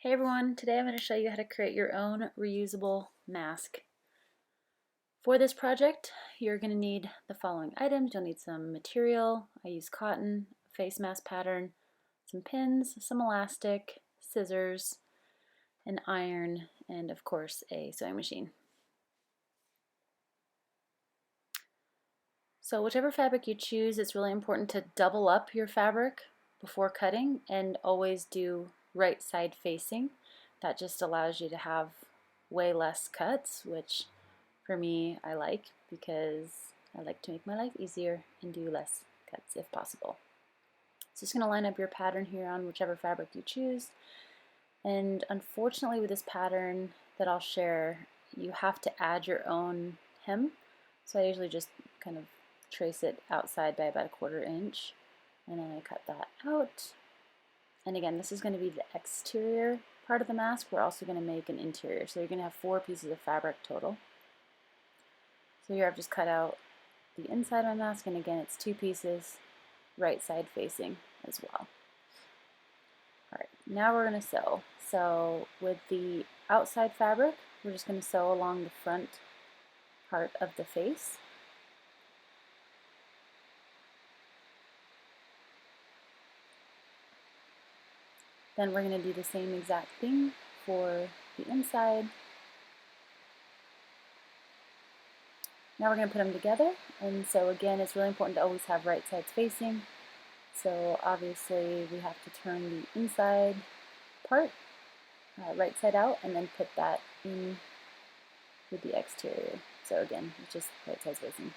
Hey everyone, today I'm going to show you how to create your own reusable mask. For this project, you're going to need the following items. You'll need some material. I use cotton, face mask pattern, some pins, some elastic, scissors, an iron, and of course a sewing machine. So whichever fabric you choose, it's really important to double up your fabric before cutting and always do right side facing. That just allows you to have way less cuts, which for me I like because I like to make my life easier and do less cuts if possible. So just going to line up your pattern here on whichever fabric you choose. And unfortunately with this pattern that I'll share, you have to add your own hem. So I usually just kind of trace it outside by about 1/4 inch, and then I cut that out. And again, this is going to be the exterior part of the mask. We're also going to make an interior, so you're going to have 4 pieces of fabric total. So here I've just cut out the inside of my mask, and again it's 2 pieces, right side facing as well. Alright, now we're going to sew. So with the outside fabric, we're just going to sew along the front part of the face. Then we're going to do the same exact thing for the inside. Now we're going to put them together, and so again it's really important to always have right sides facing. So obviously we have to turn the inside part right side out and then put that in with the exterior. So again, it's just right sides facing.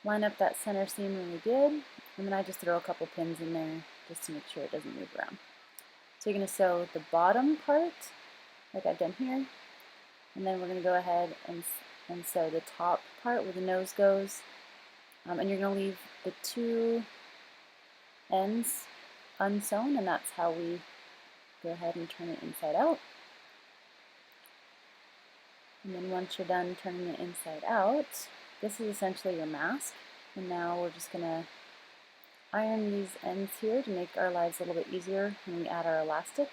Line up that center seam really good, and then I just throw a couple pins in there just to make sure it doesn't move around. So you're going to sew the bottom part, like I've done here, and then we're going to go ahead and sew the top part where the nose goes, and you're going to leave the 2 ends unsewn, and that's how we go ahead and turn it inside out. And then once you're done turning it inside out, this is essentially your mask, and now we're just going to iron these ends here to make our lives a little bit easier when we add our elastic.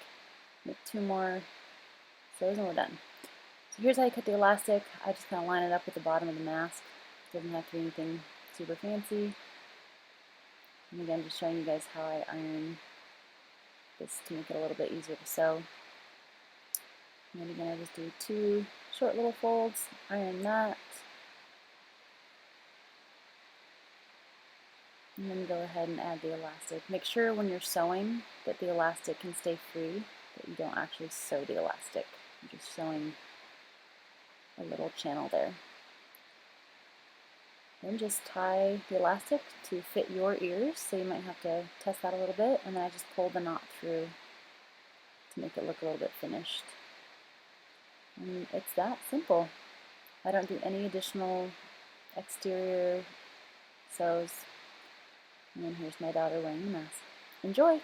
Make 2 more sews and we're done. So here's how you cut the elastic. I just kind of line it up with the bottom of the mask. It doesn't have to be anything super fancy. And again, just showing you guys how I iron this to make it a little bit easier to sew. And then again, I just do 2 short little folds, iron that, and then go ahead and add the elastic. Make sure when you're sewing that the elastic can stay free, that you don't actually sew the elastic. You're just sewing a little channel there. Then just tie the elastic to fit your ears, so you might have to test that a little bit, and then I just pull the knot through to make it look a little bit finished. And it's that simple. I don't do any additional exterior sews. And then here's my daughter wearing the mask. Enjoy!